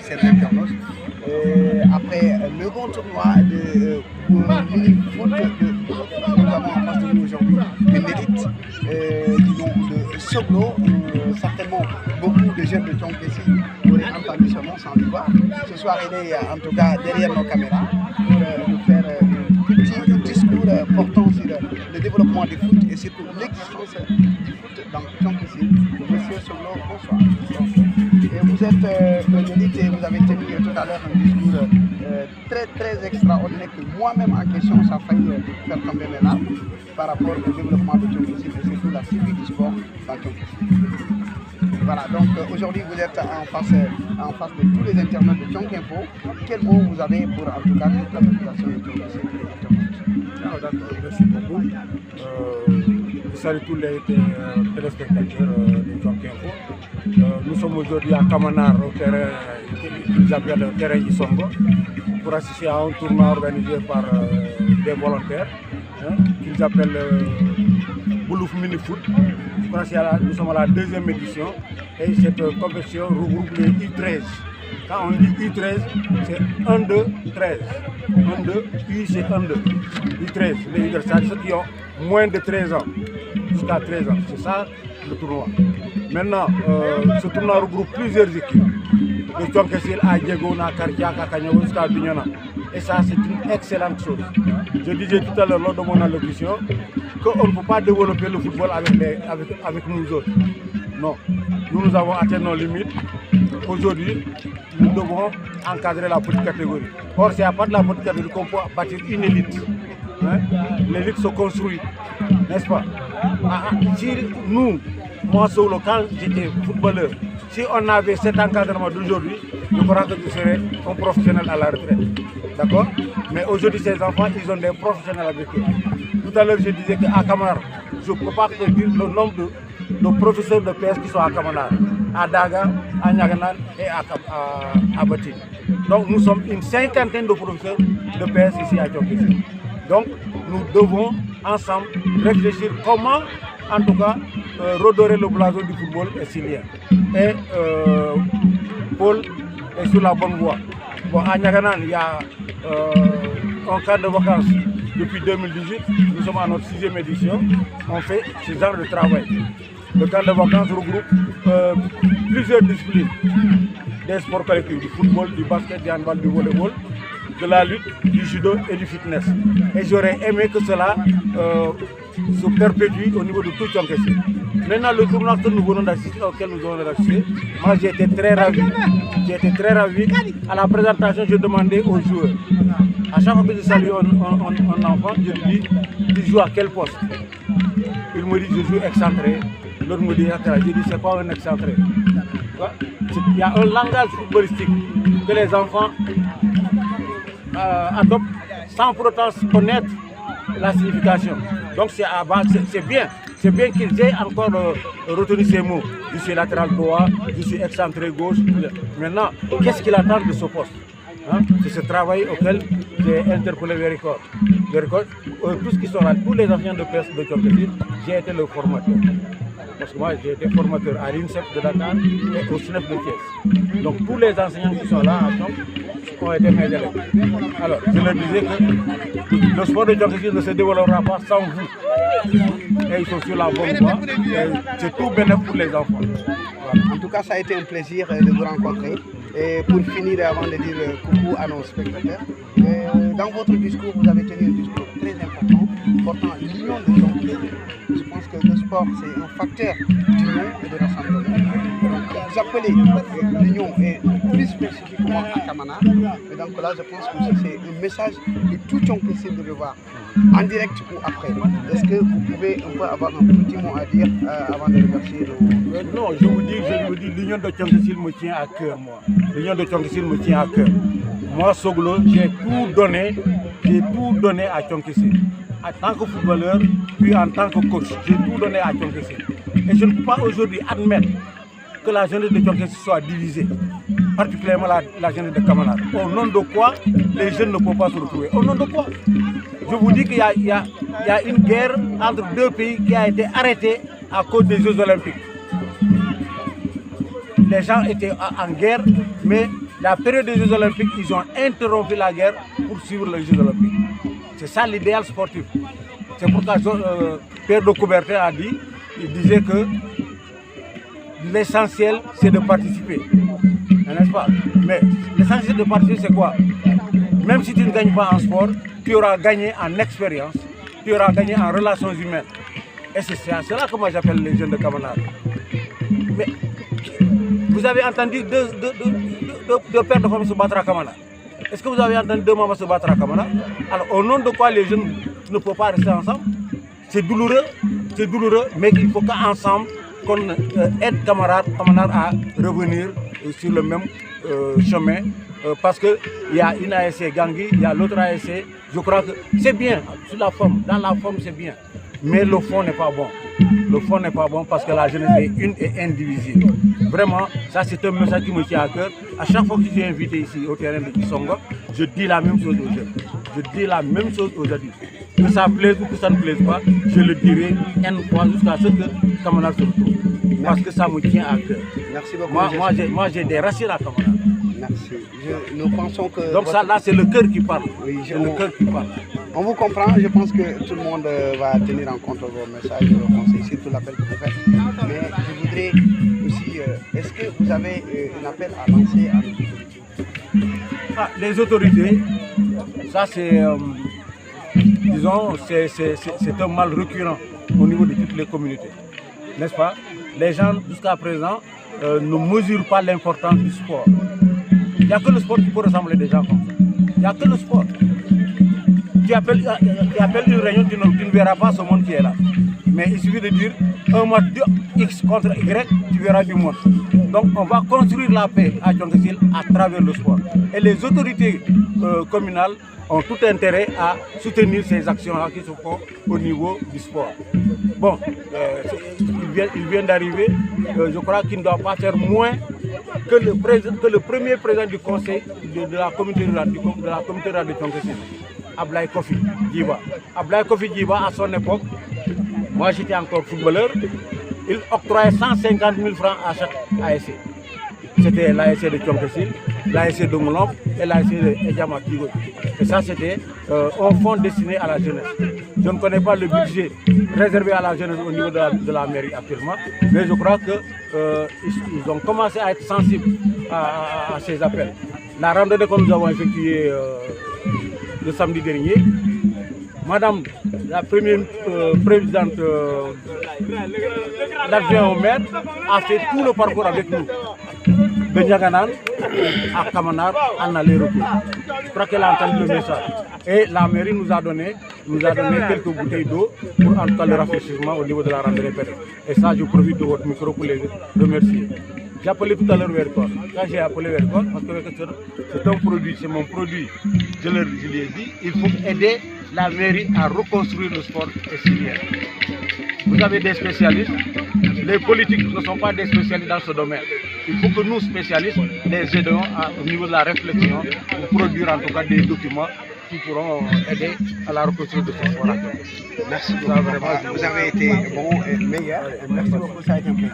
chers internautes. Après le grand tournoi de mini-foot que nous avons en face de nous aujourd'hui, une élite, disons de Soglo, certainement beaucoup de jeunes de Thionck-Essyl auraient entendu ce nom sans le voir. Ce soir, il est en tout cas derrière nos caméras pour nous faire un petit discours portant sur le développement du foot et surtout l'existence du foot dans Thionck-Essyl. Monsieur Soglo, bonsoir. Et vous êtes une élite et vous avez tenu tout à l'heure un discours très extraordinaire que moi-même en question, ça a failli faire tomber mes larmes par rapport au développement de Thionck-Essyl et surtout la suivi du sport dans Thionck-Essyl. Voilà, donc aujourd'hui vous êtes en face de tous les internautes de Thionck Info. Quel mot vous avez pour en tout cas toute la population de Thionck-Essyl? D'accord, merci beaucoup. Je salue tous les téléspectateurs de Thionck Info. Nous sommes aujourd'hui à Kamanar, au terrain qu'ils appellent le terrain Isongo, pour assister à un tournoi organisé par des volontaires qu'ils appellent Boulouf Mini Foot. Je crois que nous sommes à la deuxième édition et cette compétition regroupe les U13. Quand on dit U13, c'est 1, 2, 13. 1, 2, U c'est 1, 2. U13, les U13, c'est ceux qui ont moins de 13 ans, jusqu'à 13 ans. C'est ça le tournoi. Maintenant, ce tournoi regroupe plusieurs équipes. De Thionck-Essyl à Djegona, Kartiak, à Kagnago jusqu'à Bignona. Et ça, c'est une excellente chose. Je disais tout à l'heure lors de mon allocution qu'on ne peut pas développer le football avec nous autres. Non, nous avons atteint nos limites. Aujourd'hui, nous devons encadrer la petite catégorie. Or, c'est à part de la petite catégorie qu'on peut bâtir une élite. L'élite se construit, n'est-ce pas? Si nous, moi solo, quand j'étais footballeur, si on avait cet encadrement d'aujourd'hui, je crois que je serais un professionnel à la retraite. D'accord? Mais aujourd'hui, ces enfants, ils ont des professionnels avec eux. Tout à l'heure, je disais qu'à Kamanar, je ne peux pas te dire le nombre de professeurs de PS qui sont à Kamanar, à Daga, à Nyaganan et à Batin. Donc, nous sommes une cinquantaine de professeurs de PS ici à Thionck-Essyl. Donc, nous devons ensemble réfléchir comment, en tout cas, redorer le blason du football essylien. Et Paul est sur la bonne voie. Bon, à Nyaganan, il y a un camp de vacances depuis 2018. Nous sommes à notre 6e édition. On fait ce genre de travail. Le camp de vacances regroupe plusieurs disciplines. Des sports collectifs, du football, du basket, du handball, du volleyball, de la lutte, du judo et du fitness. Et j'aurais aimé que cela se perpétue au niveau de tout Thionck-Essyl. Maintenant, le tournoi que nous venons d'assister, auquel nous venons d'assister, moi j'ai été très ravi. J'ai été très ravi. À la présentation, je demandais aux joueurs. À chaque fois que je salue un enfant, je lui dis, tu joues à quel poste? Il me dit, je joue excentré. L'autre me dit, je dis, c'est pas un excentré. Il y a un langage footballistique que les enfants adoptent sans pour autant connaître la signification. Donc c'est bien. C'est bien qu'ils aient encore retenu ces mots. Je suis latéral droit, je suis excentré gauche. Maintenant, qu'est-ce qu'il attend de ce poste? C'est ce travail auquel j'ai interpellé Vericor. Tous qui sont là, tous les anciens de presse de Thionck-Essyl, j'ai été le formateur. Parce que moi j'ai été formateur à l'INSEP de Dakar et au SNEF de Thiès. Donc tous les enseignants qui sont là à Thionck ont été mes élèves. Alors je leur disais que le sport de Thionck-Essyl ne se développera pas sans vous. Et ils sont sur la bonne voie. C'est tout bénéfique pour les enfants. Voilà. En tout cas, ça a été un plaisir de vous rencontrer. Et pour finir, avant de dire coucou à nos spectateurs, dans votre discours, vous avez tenu un discours très important portant l'union de Thionck-Essyl. Je pense que le sport, c'est un facteur d'union et de rassemblement. Donc, vous appelez l'union et plus spécifiquement à Kamanar. Et donc là, je pense que c'est un message que tout Thionck-Essyl devait voir, en direct ou après. Est-ce que vous pouvez un peu avoir un petit mot à dire avant de remercier nos... Non, je vous dis, l'union de Thionck-Essyl me tient à cœur, moi. L'union de Thionck-Essyl me tient à cœur. Moi, Soglo, j'ai tout donné à Thionck-Essyl. En tant que footballeur, puis en tant que coach, j'ai tout donné à Thionck-Essyl. Et je ne peux pas aujourd'hui admettre que la jeunesse de Thionck-Essyl soit divisée, particulièrement la jeunesse de Kamanar. Au nom de quoi les jeunes ne peuvent pas se retrouver? Au nom de quoi? Je vous dis qu'il y a une guerre entre deux pays qui a été arrêtée à cause des Jeux Olympiques. Les gens étaient en guerre, mais la période des Jeux Olympiques, ils ont interrompu la guerre pour suivre les Jeux Olympiques. C'est ça l'idéal sportif. C'est pourquoi Pierre de Coubertin a dit, il disait que l'essentiel c'est de participer. N'est-ce pas? Mais l'essentiel de participer c'est quoi? Même si tu ne gagnes pas en sport, tu auras gagné en expérience, tu auras gagné en relations humaines. Et c'est cela que moi j'appelle les jeunes de Kamanar. Mais vous avez entendu deux pères de famille se battre à Kamanar? Est-ce que vous avez entendu deux mamans se battre à Kamanar? Alors au nom de quoi les jeunes ne peuvent pas rester ensemble? C'est douloureux, mais il faut qu'ensemble qu'on aide Kamanar à revenir sur le même chemin. Parce qu'il y a une ASC Gangui, il y a l'autre ASC. Je crois que c'est bien, sur la forme, dans la forme c'est bien. Mais le fond n'est pas bon. Le fond n'est pas bon parce que la jeunesse est une et indivisible. Vraiment, ça c'est un message qui me tient à cœur. À chaque fois que je suis invité ici au terrain de Kisongo, je dis la même chose aux jeunes. Je dis la même chose aux adultes. Que ça plaise ou que ça ne plaise pas, je le dirai une fois jusqu'à ce que Kamanar se retrouve. Parce que ça me tient à cœur. Merci beaucoup. Moi j'ai des racines à Kamanar. Merci. Nous pensons que... Donc ça, là, c'est le cœur qui parle. Oui, c'est le cœur qui parle. On vous comprend. Je pense que tout le monde va tenir en compte vos messages et vos conseils, surtout l'appel que vous faites. Mais je voudrais aussi... est-ce que vous avez un appel à lancer à nos autorités? Les autorités, ça c'est... disons, c'est un mal récurrent au niveau de toutes les communautés. N'est-ce pas? Les gens, jusqu'à présent, ne mesurent pas l'importance du sport. Il n'y a que le sport qui peut rassembler des gens comme ça. Il n'y a que le sport. Tu appelles une réunion, tu ne verras pas ce monde qui est là. Mais il suffit de dire un match de X contre Y, tu verras du monde. Donc on va construire la paix à Dionguessil à travers le sport. Et les autorités communales ont tout intérêt à soutenir ces actions-là qui se font au niveau du sport. Bon, il vient d'arriver, je crois qu'il ne doit pas faire moins que le premier président du conseil de la communauté rurale de Dionguessil, Ablaye Kofi Djiba. Ablaye Kofi Djiba, à son époque, moi j'étais encore footballeur, il octroyait 150 000 francs à chaque ASC. C'était l'ASC de Dionguessil, l'ASC de Moulomp et l'ASC de Edjama Kigo. Et ça c'était un fonds destiné à la jeunesse. Je ne connais pas le budget réservé à la jeunesse au niveau de la mairie actuellement, mais je crois qu'ils ont commencé à être sensibles à ces appels. La randonnée que nous avons effectuée le samedi dernier, Madame la première présidente l'adjoint au maire a fait tout le parcours avec nous. De Niaganan à Kamanar en aller-retour. Je crois qu'elle a entendu le message. Et la mairie nous a donné quelques bouteilles d'eau pour en tout cas le rafraîchissement au niveau de la randonnée pédestre. Et ça, je profite de votre micro pour les remercier. J'ai appelé tout à l'heure Vercor. Quand j'ai appelé Vercor, parce que c'est un produit, c'est mon produit, je lui ai dit, il faut aider la mairie à reconstruire le sport essilien. Vous avez des spécialistes, les politiques ne sont pas des spécialistes dans ce domaine. Il faut que nous, spécialistes, les aidons au niveau de la réflexion pour produire en tout cas des documents qui pourront aider à la reconstruction de ce sport. Merci beaucoup. Vous avez été bon et meilleur. Merci beaucoup, ça a été un plaisir.